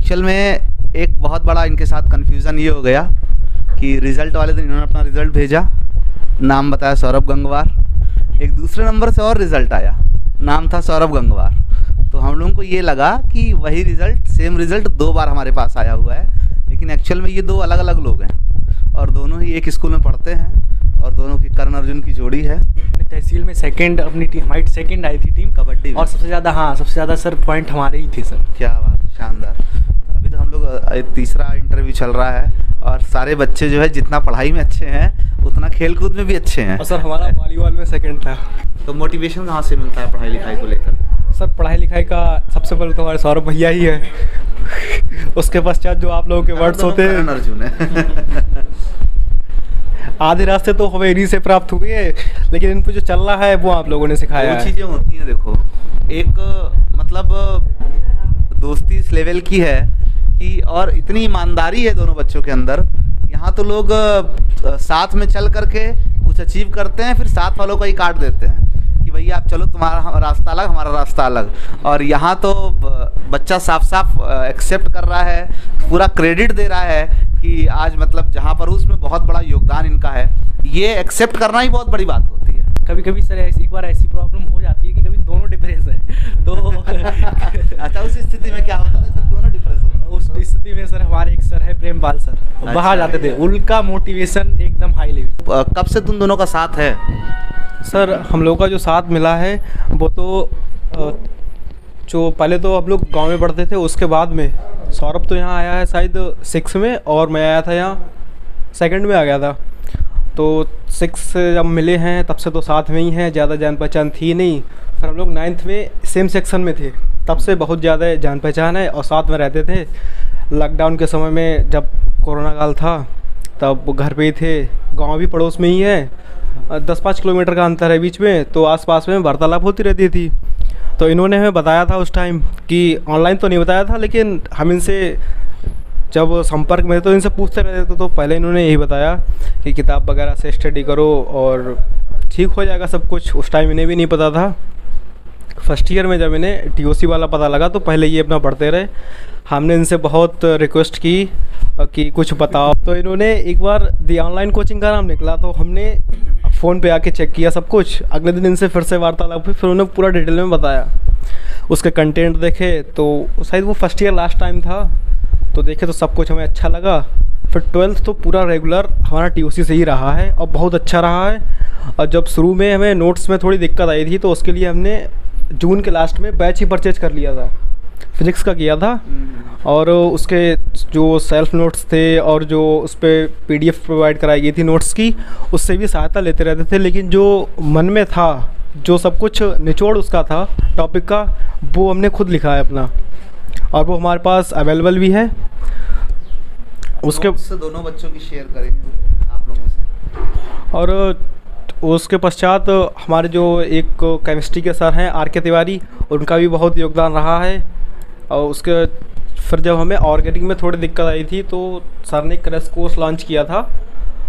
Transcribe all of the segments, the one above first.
Actual में एक बहुत बड़ा इनके साथ कन्फ्यूज़न ये हो गया कि रिज़ल्ट वाले दिन इन्होंने अपना रिज़ल्ट भेजा, नाम बताया सौरभ गंगवार। एक दूसरे नंबर से और रिज़ल्ट आया, नाम था सौरभ गंगवार। तो हम लोगों को ये लगा कि वही रिज़ल्ट, सेम रिज़ल्ट 2 बार हमारे पास आया हुआ है, लेकिन एक्चुअल में ये 2 अलग अलग लोग हैं और दोनों ही एक स्कूल में पढ़ते हैं और दोनों की कर्ण अर्जुन की जोड़ी है। तहसील में सेकंड अपनी टीम, हमारी सेकंड आई थी टीम कबड्डी में। और सबसे ज़्यादा सर पॉइंट हमारे ही थे सर। क्या बात है, शानदार। अभी तो हम लोग तीसरा इंटरव्यू चल रहा है और सारे बच्चे जो है जितना पढ़ाई में अच्छे हैं उतना खेल कूद में भी अच्छे हैं। और सर हमारा वॉलीबॉल में सेकंड था। तो मोटिवेशन कहाँ से मिलता है पढ़ाई लिखाई को लेकर? सर पढ़ाई लिखाई का सबसे पहले तो हमारे सौरभ भैया ही है। उसके पश्चात जो आप लोगों के वर्ड्स होते हैं, कर्ण अर्जुन है। आधे रास्ते तो हमें इन्हीं से प्राप्त हुए हैं, लेकिन इन पे जो चल रहा है वो आप लोगों ने सिखाया वो है। चीज़ें होती हैं, देखो एक मतलब दोस्ती इस लेवल की है कि और इतनी ईमानदारी है दोनों बच्चों के अंदर। यहाँ तो लोग साथ में चल करके कुछ अचीव करते हैं, फिर साथ वालों को ही काट देते हैं कि भैया आप चलो, तुम्हारा रास्ता अलग, हमारा रास्ता अलग। और यहाँ तो बच्चा साफ साफ एक्सेप्ट कर रहा है, पूरा क्रेडिट दे रहा है कि आज मतलब जहाँ पर उसमें बहुत बड़ा योगदान इनका है। ये एक्सेप्ट करना ही बहुत बड़ी बात होती है। कभी कभी सर एक बार ऐसी प्रॉब्लम हो जाती है कि कभी दोनों डिप्रेस है तो अच्छा, उस स्थिति में क्या होता है जब दोनों डिप्रेस होते हैं? उस स्थिति में सर हमारे एक सर है प्रेमपाल सर, वहाँ जाते थे, उनका मोटिवेशन एकदम हाई लेवल। कब से तुम दोनों का साथ है? सर हम लोग का जो साथ मिला है वो तो जो पहले तो हम लोग गांव में पढ़ते थे, उसके बाद में सौरभ तो यहाँ आया है शायद 6 में और मैं आया था यहाँ 2nd में आ गया था। तो 6 से जब मिले हैं तब से तो साथ में ही हैं, ज़्यादा जान पहचान थी नहीं। फिर हम लोग 9th में सेम सेक्शन में थे, तब से बहुत ज़्यादा जान पहचान है और साथ में रहते थे। लॉकडाउन के समय में जब कोरोना काल था तब घर पे ही थे, गांव भी पड़ोस में ही है, 10-5 किलोमीटर का अंतर है बीच में, तो आसपास में वार्तालाप होती रहती थी। तो इन्होंने हमें बताया था उस टाइम कि ऑनलाइन तो नहीं बताया था, लेकिन हम इनसे जब संपर्क में तो इनसे पूछते रहते थे, तो पहले इन्होंने यही बताया कि किताब वगैरह से स्टडी करो और ठीक हो जाएगा सब कुछ। उस टाइम इन्हें भी नहीं पता था। फर्स्ट ईयर में जब इन्हें TOC वाला पता लगा तो पहले ये अपना पढ़ते रहे। हमने इनसे बहुत रिक्वेस्ट की कि कुछ बताओ, तो इन्होंने एक बार दी ऑनलाइन कोचिंग का नाम निकला तो हमने फ़ोन पे आके चेक किया सब कुछ। अगले दिन इनसे फिर से वार्तालाप हुई, फिर उन्होंने पूरा डिटेल में बताया। उसके कंटेंट देखे तो शायद वो फर्स्ट ईयर लास्ट टाइम था, तो देखे तो सब कुछ हमें अच्छा लगा। फिर 12th तो पूरा रेगुलर हमारा TOC से ही रहा है और बहुत अच्छा रहा है। और जब शुरू में हमें नोट्स में थोड़ी दिक्कत आई थी तो उसके लिए हमने जून के लास्ट में बैच ही परचेज कर लिया था, फिज़िक्स का किया था। और उसके जो सेल्फ नोट्स थे और जो उस पर PDF प्रोवाइड कराई गई थी नोट्स की, उससे भी सहायता लेते रहते थे। लेकिन जो मन में था, जो सब कुछ निचोड़ उसका था टॉपिक का, वो हमने खुद लिखा है अपना और वो हमारे पास अवेलेबल भी है। उसके दोनों बच्चों की शेयर करेंगे आप लोगों से। और उसके पश्चात हमारे जो एक केमिस्ट्री के सर हैं RK तिवारी, उनका भी बहुत योगदान रहा है। और उसके फिर जब हमें ऑर्गेनिक में थोड़ी दिक्कत आई थी तो सर ने क्रैश कोर्स लॉन्च किया था।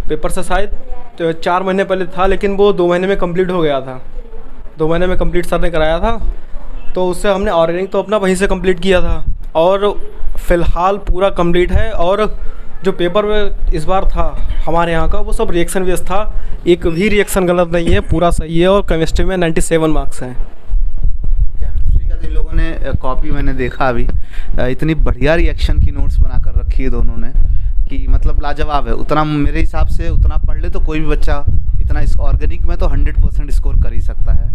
पेपर से शायद 4 महीने पहले था, लेकिन वो 2 महीने में कंप्लीट हो गया था। 2 महीने में कंप्लीट सर ने कराया था, तो उससे हमने ऑर्गेनिक तो अपना वहीं से कंप्लीट किया था और फ़िलहाल पूरा कंप्लीट है। और जो पेपर में इस बार था हमारे यहाँ का, वो सब रिएक्शन बेस्ड था, एक भी रिएक्शन गलत नहीं है, पूरा सही है। और केमिस्ट्री में 97 मार्क्स हैं। केमिस्ट्री का जिन लोगों ने कॉपी मैंने देखा अभी, इतनी बढ़िया रिएक्शन की नोट्स बना कर रखी है दोनों ने कि मतलब लाजवाब है। उतना मेरे हिसाब से उतना पढ़ ले तो कोई भी बच्चा इतना इस ऑर्गेनिक में तो 100% स्कोर कर ही सकता है।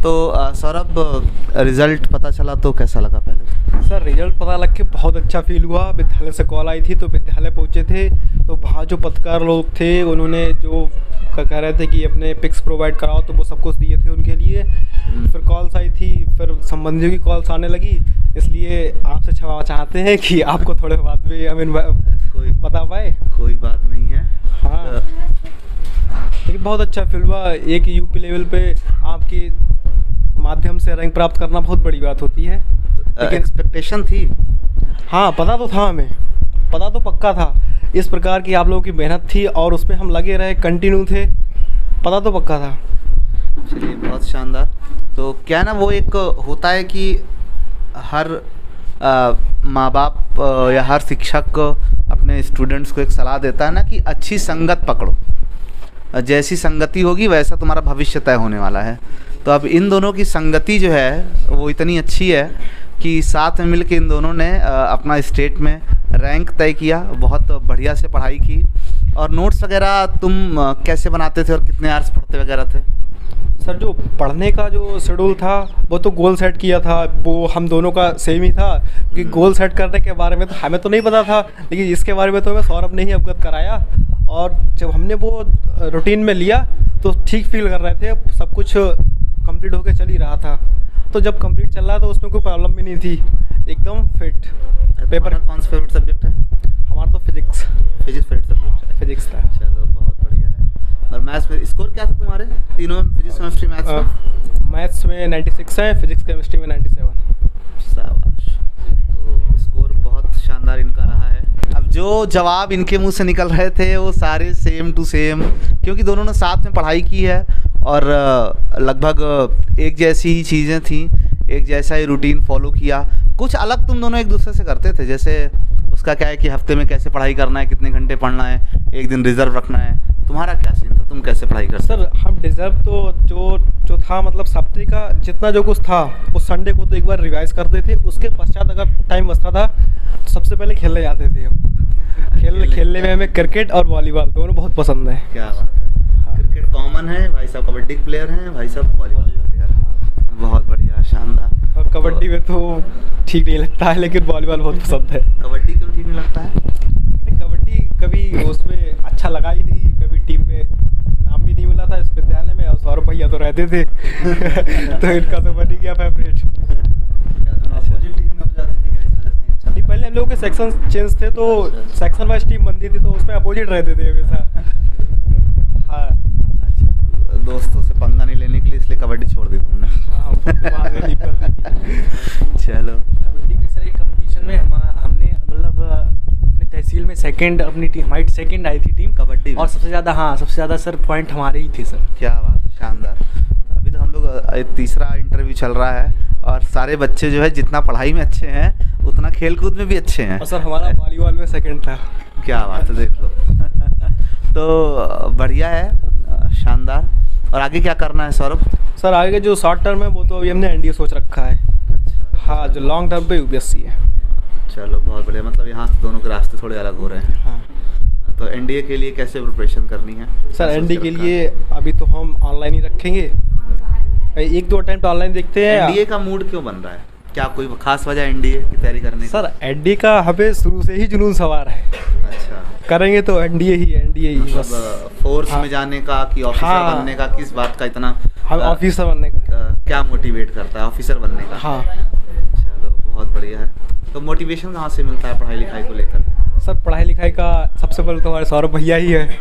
तो सौरभ, रिज़ल्ट पता चला तो कैसा लगा? पहले सर रिजल्ट पता लग के बहुत अच्छा फील हुआ। विद्यालय से कॉल आई थी तो विद्यालय पहुँचे थे, तो वहाँ जो पत्रकार लोग थे उन्होंने जो कह रहे थे कि अपने पिक्स प्रोवाइड कराओ, तो वो सब कुछ दिए थे उनके लिए। फिर कॉल्स आई थी, फिर संबंधियों की कॉल्स आने लगी, इसलिए आपसे क्षमा चाहते हैं कि आपको थोड़े बाद में कोई बता पाए। कोई बात नहीं है। हाँ, लेकिन बहुत अच्छा फील हुआ। एक UP लेवल पे आपके माध्यम से रैंक प्राप्त करना बहुत बड़ी बात होती है। लेकिन एक्सपेक्टेशन थी? हाँ, पता तो था, हमें पता तो पक्का था इस प्रकार की आप लोगों की मेहनत थी और उसमें हम लगे रहे, कंटिन्यू थे, पता तो पक्का था। चलिए, बहुत शानदार। तो क्या ना, वो एक होता है कि हर माँ बाप या हर शिक्षक अपने स्टूडेंट्स को एक सलाह देता है ना कि अच्छी संगत पकड़ो, जैसी संगति होगी वैसा तुम्हारा भविष्य तय होने वाला है। तो अब इन दोनों की संगति जो है वो इतनी अच्छी है कि साथ में मिलकर इन दोनों ने अपना स्टेट में रैंक तय किया, बहुत बढ़िया से पढ़ाई की। और नोट्स वगैरह तुम कैसे बनाते थे और कितने आवर्स पढ़ते वगैरह थे? सर जो पढ़ने का जो शेड्यूल था वो तो गोल सेट किया था, वो हम दोनों का सेम ही था कि गोल सेट करने के बारे में तो हमें तो नहीं पता था, लेकिन इसके बारे में तो हमें सौरभ ने ही अवगत कराया। और जब हमने वो रूटीन में लिया तो ठीक फील कर रहे थे, सब कुछ कंप्लीट होकर चल ही रहा था। तो जब कंप्लीट चल रहा था उसमें कोई प्रॉब्लम भी नहीं थी, एकदम फिट। पेपर कौन सा फेवरेट सब्जेक्ट है? हमारा तो फिजिक्स फेवरेट सब्जेक्ट है। फिजिक्स था। चलो बहुत बढ़िया है। और मैथ्स में स्कोर क्या था तुम्हारे तीनों में? फिजिक्स, केमिस्ट्री, मैथ्स में? मैथ्स में 96 है, फिजिक्स केमिस्ट्री में 97। शाबाश। तो स्कोर बहुत शानदार इनका रहा है। अब जो जवाब इनके मुंह से निकल रहे थे वो सारे सेम टू सेम, क्योंकि दोनों ने साथ में पढ़ाई की है और लगभग एक जैसी ही चीज़ें थी, एक जैसा ही रूटीन फॉलो किया। कुछ अलग तुम दोनों एक दूसरे से करते थे, जैसे उसका क्या है कि हफ्ते में कैसे पढ़ाई करना है, कितने घंटे पढ़ना है, एक दिन रिजर्व रखना है। तुम्हारा क्या सीन था, तुम कैसे पढ़ाई करते? सर हम रिजर्व तो जो था, मतलब सप्ताह का जितना जो कुछ था वो संडे को तो एक बार रिवाइज करते थे। उसके पश्चात अगर टाइम बचता था तो सबसे पहले खेलने जाते थे हम। खेलने में हमें क्रिकेट और वॉलीबॉल दोनों बहुत पसंद है। क्या बात है। हाँ। क्रिकेट कॉमन है, भाई साहब कबड्डी के प्लेयर हैं, भाई साहब वॉलीबॉल प्लेयर हैं। बहुत बढ़िया, शानदार। और कबड्डी में तो ठीक नहीं लगता है, लेकिन वॉलीबॉल बहुत पसंद है। कबड्डी क्यों ठीक नहीं लगता है? कबड्डी कभी उसमें अच्छा लगा ही नहीं, कभी टीम में नाम भी नहीं मिला था इस विद्यालय में, और सौरभ भैया तो रहते थे तो इनका तो बन ही गया फेवरेट। नहीं, पहले हम लोगों के सेक्शन चेंज थे तो सेक्शन वाइज टीम बनती थी, तो उसमें अपोजिट रहते थे हमेशा। हाँ। अच्छा, दोस्तों से पंगा नहीं लेने के लिए इसलिए कबड्डी छोड़ दी तुमने? हाँ, चलो। कबड्डी में सर एक कंपटीशन में हमने मतलब अपने तहसील में सेकंड, अपनी टीम हमारी सेकंड आई थी टीम कबड्डी में। और सबसे ज़्यादा सर पॉइंट हमारे ही थे सर। क्या बात है, शानदार। अभी तो हम लोग तीसरा इंटरव्यू चल रहा है और सारे बच्चे जो है जितना पढ़ाई में अच्छे हैं उतना खेल कूद में भी अच्छे हैं। और सर हमारा वॉलीबॉल में सेकंड था। क्या बात है, देख लो। तो बढ़िया है, शानदार। और आगे क्या करना है सौरभ? सर आगे जो शॉर्ट टर्म है वो तो अभी हमने एनडीए सोच रखा है। अच्छा। हाँ, जो लॉन्ग टर्म पे यूपीएससी है। चलो बहुत बढ़िया, मतलब यहाँ से दोनों के रास्ते थोड़े अलग हो रहे हैं। हाँ। तो एनडीए के लिए कैसे प्रिपरेशन करनी है? सर एनडीए के लिए अभी तो हम ऑनलाइन ही रखेंगे, 1-2 अटेम्प्ट ऑनलाइन देखते हैं। एनडीए का मूड क्यों बन रहा है, क्या कोई खास वजह एनडीए की तैयारी करने? सर एनडीए का हमें शुरू से ही जुनून सवार है। अच्छा, करेंगे तो एनडीए ही बस। फोर्स हाँ। में जाने का कि ऑफिसर हाँ। बनने का, किस बात का इतना हम ऑफिसर बनने का। क्या मोटिवेट करता है ऑफिसर बनने का? हाँ। चलो बहुत बढ़िया है। तो मोटिवेशन कहाँ से मिलता है पढ़ाई लिखाई को लेकर? सर पढ़ाई लिखाई का सबसे पहले तो हमारे सौरभ भैया ही है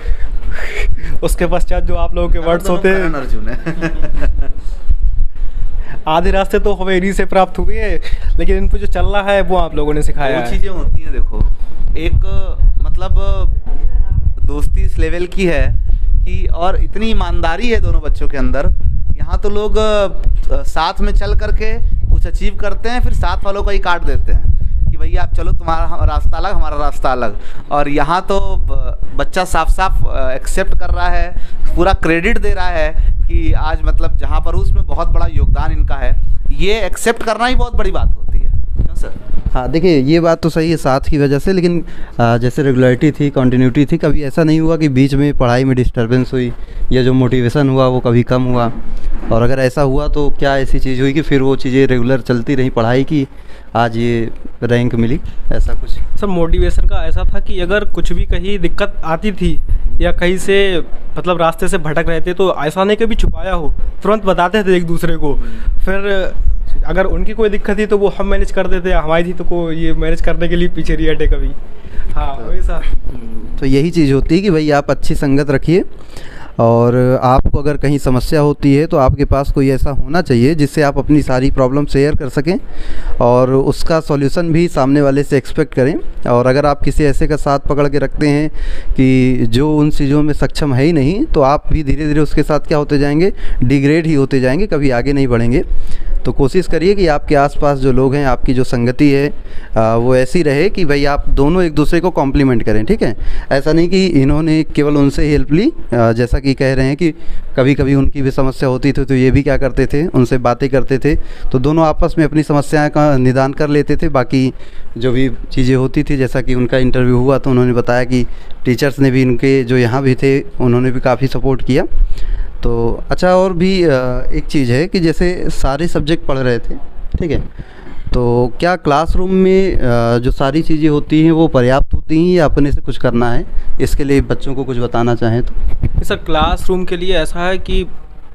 उसके पश्चात जो आप लोगों के वर्ड्स होते हैं। करण अर्जुन है। आधे रास्ते तो हमें इन्हीं से प्राप्त हुए हैं, लेकिन इन पर जो चल रहा है वो आप लोगों ने सिखाया वो है। चीज़ें होती हैं, देखो एक मतलब दोस्ती इस लेवल की है कि और इतनी ईमानदारी है दोनों बच्चों के अंदर। यहाँ तो लोग साथ में चल करके कुछ अचीव करते हैं, फिर साथ वालों का ही काट देते हैं कि भैया आप चलो, तुम्हारा रास्ता अलग, हमारा रास्ता अलग। और यहाँ तो बच्चा साफ साफ एक्सेप्ट कर रहा है, पूरा क्रेडिट दे रहा है कि आज मतलब जहाँ पर उसमें बहुत बड़ा योगदान इनका है। ये एक्सेप्ट करना ही बहुत बड़ी बात होती है, क्यों सर? हाँ, देखिए ये बात तो सही है साथ की वजह से, लेकिन जैसे रेगुलरिटी थी, कंटिन्यूटी थी, कभी ऐसा नहीं हुआ कि बीच में पढ़ाई में डिस्टर्बेंस हुई या जो मोटिवेशन हुआ वो कभी कम हुआ। और अगर ऐसा हुआ तो क्या ऐसी चीज़ हुई कि फिर वो चीज़ें रेगुलर चलती रही पढ़ाई की, आज ये रैंक मिली, ऐसा कुछ? सर मोटिवेशन का ऐसा था कि अगर कुछ भी कहीं दिक्कत आती थी या कहीं से मतलब रास्ते से भटक रहे थे तो ऐसा नहीं कभी छुपाया हो, तुरंत बताते थे एक दूसरे को। फिर अगर उनकी कोई दिक्कत थी तो वो हम मैनेज कर देते, हमारी थी तो कोई ये मैनेज करने के लिए पीछे नहीं हटे कभी। हाँ वैसा। तो यही चीज़ होती है कि भाई आप अच्छी संगत रखिए, और आपको अगर कहीं समस्या होती है तो आपके पास कोई ऐसा होना चाहिए जिससे आप अपनी सारी प्रॉब्लम शेयर कर सकें और उसका सॉल्यूशन भी सामने वाले से एक्सपेक्ट करें। और अगर आप किसी ऐसे का साथ पकड़ के रखते हैं कि जो उन चीज़ों में सक्षम है ही नहीं, तो आप भी धीरे धीरे उसके साथ क्या होते जाएंगे, डिग्रेड ही होते जाएंगे, कभी आगे नहीं बढ़ेंगे। तो कोशिश करिए कि आपके आसपास जो लोग हैं, आपकी जो संगति है वो ऐसी रहे कि भाई आप दोनों एक दूसरे को कॉम्प्लीमेंट करें, ठीक है। ऐसा नहीं कि इन्होंने केवल उनसे हेल्प ली, जैसा कि कह रहे हैं कि कभी कभी उनकी भी समस्या होती थी तो ये भी क्या करते थे, उनसे बातें करते थे, तो दोनों आपस में अपनी समस्याएं का निदान कर लेते थे। बाकी जो भी चीज़ें होती थी, जैसा कि उनका इंटरव्यू हुआ तो उन्होंने बताया कि टीचर्स ने भी इनके जो यहाँ भी थे उन्होंने भी काफ़ी सपोर्ट किया। तो अच्छा, और भी एक चीज़ है कि जैसे सारे सब्जेक्ट पढ़ रहे थे, ठीक है, तो क्या क्लासरूम में जो सारी चीज़ें होती हैं वो पर्याप्त होती हैं या अपने से कुछ करना है? इसके लिए बच्चों को कुछ बताना चाहें तो। सर क्लासरूम के लिए ऐसा है कि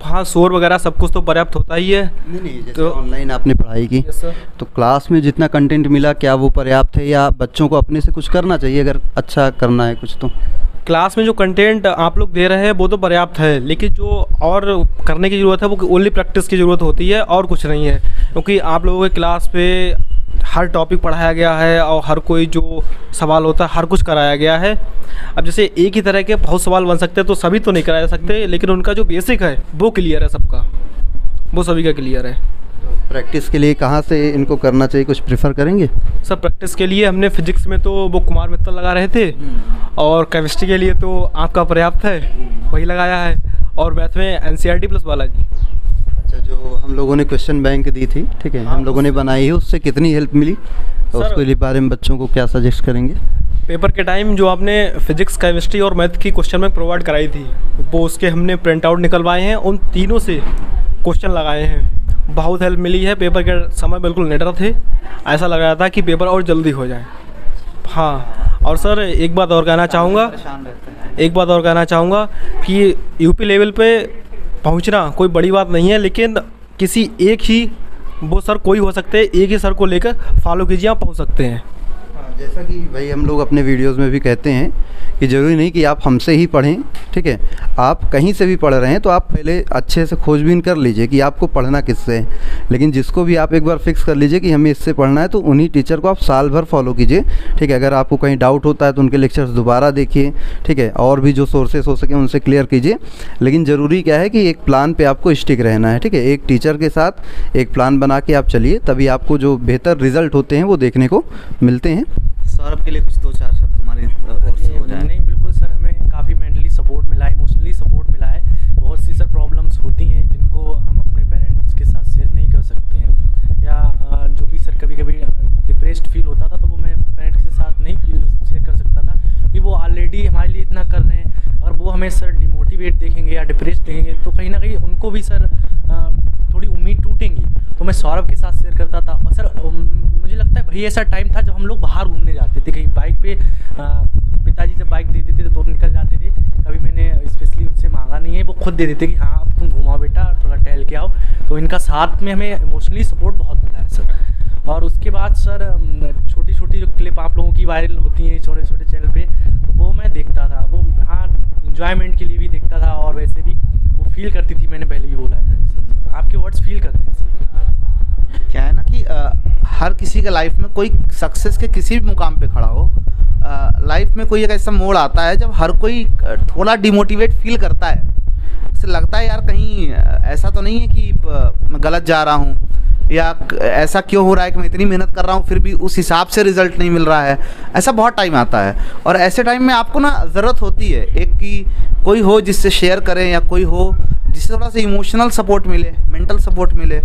हाँ, शोर वगैरह सब कुछ तो पर्याप्त होता ही है। नहीं, जैसे तो ऑनलाइन आपने पढ़ाई की, यस सर। तो क्लास में जितना कंटेंट मिला क्या वो पर्याप्त है या बच्चों को अपने से कुछ करना चाहिए अगर अच्छा करना है कुछ तो? क्लास में जो कंटेंट आप लोग दे रहे हैं वो तो पर्याप्त है, लेकिन जो और करने की ज़रूरत है वो ओनली प्रैक्टिस की ज़रूरत होती है और कुछ नहीं है। क्योंकि आप लोगों के क्लास पे हर टॉपिक पढ़ाया गया है और हर कोई जो सवाल होता है हर कुछ कराया गया है। अब जैसे एक ही तरह के बहुत सवाल बन सकते हैं तो सभी तो नहीं कराया जा सकते, लेकिन उनका जो बेसिक है वो क्लियर है, सबका वो सभी का क्लियर है। प्रैक्टिस के लिए कहाँ से इनको करना चाहिए, कुछ प्रेफर करेंगे? सर प्रैक्टिस के लिए हमने फिजिक्स में तो वो कुमार मित्तल लगा रहे थे, और केमिस्ट्री के लिए तो आपका पर्याप्त है, वही लगाया है, और मैथ में NCERT प्लस बालाजी। अच्छा, जो हम लोगों ने क्वेश्चन बैंक दी थी, ठीक है, हम लोगों ने बनाई है, उससे कितनी हेल्प मिली तो सर, उसके बारे में बच्चों को क्या सजेस्ट करेंगे? पेपर के टाइम जो आपने फिजिक्स, केमिस्ट्री और मैथ की क्वेश्चन बैंक प्रोवाइड कराई थी वो उसके हमने प्रिंट आउट निकलवाए हैं, उन तीनों से क्वेश्चन लगाए हैं, बहुत हेल्प मिली है। पेपर के समय बिल्कुल निडर थे, ऐसा लग रहा था कि पेपर और जल्दी हो जाए। हाँ, और सर एक बात और कहना चाहूँगा कि यूपी लेवल पे पहुँचना कोई बड़ी बात नहीं है, लेकिन किसी एक ही वो सर कोई हो सकते हैं, एक ही सर को लेकर फॉलो कीजिए, आप पहुँच सकते हैं। जैसा कि भाई हम लोग अपने वीडियोस में भी कहते हैं कि ज़रूरी नहीं कि आप हमसे ही पढ़ें, ठीक है, आप कहीं से भी पढ़ रहे हैं तो आप पहले अच्छे से खोजबीन कर लीजिए कि आपको पढ़ना किससे है। लेकिन जिसको भी आप एक बार फिक्स कर लीजिए कि हमें इससे पढ़ना है तो उन्हीं टीचर को आप साल भर फॉलो कीजिए, ठीक है। अगर आपको कहीं डाउट होता है तो उनके लेक्चर्स दोबारा देखिए, ठीक है, और भी जो सोर्सेस हो सके उनसे क्लियर कीजिए। लेकिन ज़रूरी क्या है कि एक प्लान पर आपको स्टिक रहना है, ठीक है, एक टीचर के साथ एक प्लान बना के आप चलिए, तभी आपको जो बेहतर रिजल्ट होते हैं वो देखने को मिलते हैं। सौरभ के लिए कुछ 2-4 शब्द तुम्हारे ओर से हो जाए। नहीं, बिल्कुल सर, हमें काफ़ी मेंटली सपोर्ट मिला है, इमोशनली सपोर्ट मिला है। बहुत सी सर प्रॉब्लम्स होती हैं जिनको हम अपने पेरेंट्स के साथ शेयर नहीं कर सकते हैं, या जो भी सर कभी कभी डिप्रेस्ड फील होता था तो वो मैं अपने पेरेंट्स के साथ नहीं शेयर कर सकता था, क्योंकि वो ऑलरेडी हमारे लिए इतना कर रहे हैं। अगर वो हमें सर डिमोटिवेट देखेंगे या डिप्रेस्ड देखेंगे तो कहीं ना कहीं उनको भी सर थोड़ी उम्मीद टूटेंगी। तो मैं सौरभ के साथ शेयर करता था, और सर मुझे लगता है वही ऐसा टाइम था जब हम लोग बाहर घूमने जाते थे, कहीं बाइक पे पिताजी जब बाइक दे देते थे तो निकल जाते थे। कभी मैंने स्पेशली उनसे मांगा नहीं है, वो खुद दे देते कि हाँ अब तुम घुमाओ बेटा, थोड़ा टहल के आओ। तो इनका साथ में हमें इमोशनली सपोर्ट बहुत मिला है सर। और उसके बाद सर छोटी छोटी जो क्लिप आप लोगों की वायरल होती हैं छोटे छोटे चैनल पे, तो वो मैं देखता था, वो हाँ इंजॉयमेंट के लिए भी देखता था, और वैसे भी वो फील करती थी, मैंने पहले भी बोला था सर, आपके वर्ड्स फील करते हैं सर। क्या है ना कि हर किसी के लाइफ में कोई सक्सेस के किसी भी मुकाम पे खड़ा हो, लाइफ में कोई एक ऐसा मोड़ आता है जब हर कोई थोड़ा डिमोटिवेट फील करता है। उसे लगता है यार कहीं ऐसा तो नहीं है कि मैं गलत जा रहा हूँ, या ऐसा क्यों हो रहा है कि मैं इतनी मेहनत कर रहा हूँ फिर भी उस हिसाब से रिज़ल्ट नहीं मिल रहा है। ऐसा बहुत टाइम आता है, और ऐसे टाइम में आपको ना ज़रूरत होती है एक कि कोई हो जिससे शेयर करें, या कोई हो जिससे थोड़ा सा इमोशनल सपोर्ट मिले, मेंटल सपोर्ट मिले।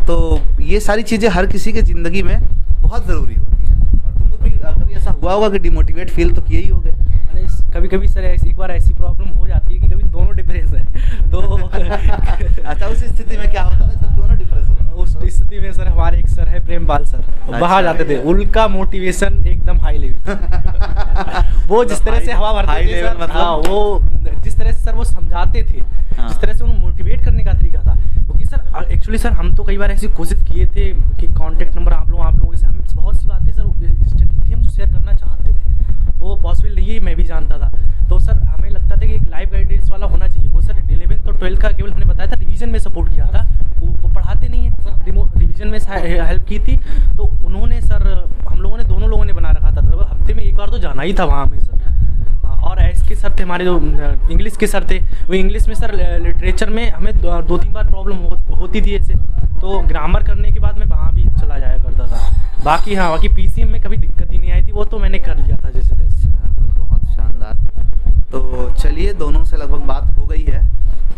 तो ये सारी चीज़ें हर किसी के ज़िंदगी में बहुत ज़रूरी होती हैं। और तुम लोग भी कभी ऐसा हुआ होगा कि डिमोटिवेट फील तो किए ही होगे। अरे कभी कभी सर एक बार ऐसी प्रॉब्लम हो जाती है कि कभी दोनों डिप्रेस है तो अच्छा, उस स्थिति में क्या होता है जब दोनों डिप्रेस होते हैं? उस स्थिति में सर हमारे एक सर है प्रेमपाल सर, बाहर जाते थे, उनका मोटिवेशन एकदम हाई लेवल। वो जिस तरह से हवा भरते थे सर, हाँ, वो जिस तरह से सर वो समझाते थे, जिस तरह से उन्हें मोटिवेट करने का तरीका था। क्योंकि सर एक्चुअली सर हम तो कई बार ऐसी कोशिश किए थे कि कांटेक्ट नंबर आप लोगों से, हम बहुत सी बातें सर स्ट्रगल थी, हम जो शेयर करना चाहते थे वो पॉसिबल नहीं है, मैं भी जानता था। तो सर हमें लगता था कि एक लाइफ गाइडेंस वाला होना चाहिए। वो सर 11th और 12th का केवल हमने बताया था, रिवीजन में सपोर्ट किया था, वो पढ़ाते नहीं है, रिवीजन में हेल्प की थी। तो उन्होंने सर हम लोगों ने दोनों लोगों ने बना रखा था, तो हफ्ते में एक बार तो जाना ही था वहाँ में सर। और एस के सर थे हमारे, जो इंग्लिश के सर थे, वो इंग्लिश में सर लिटरेचर में हमें 2-3 बार प्रॉब्लम होती थी ऐसे। तो ग्रामर करने के बाद मैं वहाँ भी चला जाया करता था। बाकी हाँ, बाकी PCM में कभी दिक्कत ही नहीं आई थी, वो तो मैंने कर लिया था जैसे तैसे। बहुत शानदार। तो चलिए, दोनों से लगभग बात हो गई है,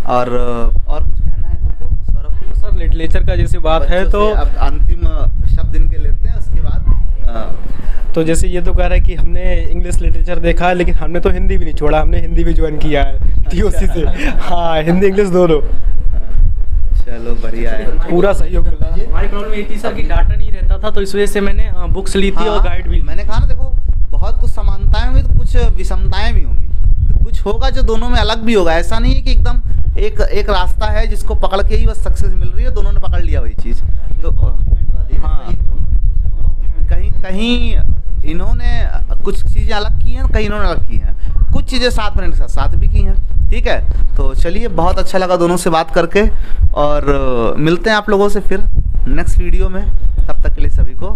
और कुछ कहना है तुमको सौरभ? सर लिटरेचर का जैसे बात है बच्चों तो से अब अंतिम शब्द इनके लेते हैं, उसके बाद तो जैसे ये तो कह रहा है कि हमने इंग्लिश लिटरेचर देखा है, लेकिन हमने तो हिंदी भी नहीं छोड़ा, हमने हिंदी भी ज्वाइन किया है TOC से। हाँ, हिंदी इंग्लिश दोनों। चलो बढ़िया है। पूरा सहयोग मिला। हमारी प्रॉब्लम ये थी सर कि डाटा नहीं रहता था, तो इस वजह से मैंने बुक्स ली थी और गाइड भी। मैंने कहा ना, देखो बहुत कुछ समानताएं होंगी तो कुछ विषमताएं भी होंगी, तो कुछ होगा जो दोनों में अलग भी होगा। ऐसा नहीं है कि एकदम एक रास्ता है जिसको पकड़ के ही बस सक्सेस मिल रही है, दोनों ने पकड़ लिया वही चीज़। तो हाँ, कहीं इन्होंने कुछ चीज़ें अलग की हैं, कहीं इन्होंने अलग की हैं, कुछ चीज़ें साथ में साथ भी की हैं। ठीक है, तो चलिए, बहुत अच्छा लगा दोनों से बात करके, और मिलते हैं आप लोगों से फिर नेक्स्ट वीडियो में। तब तक के लिए सभी को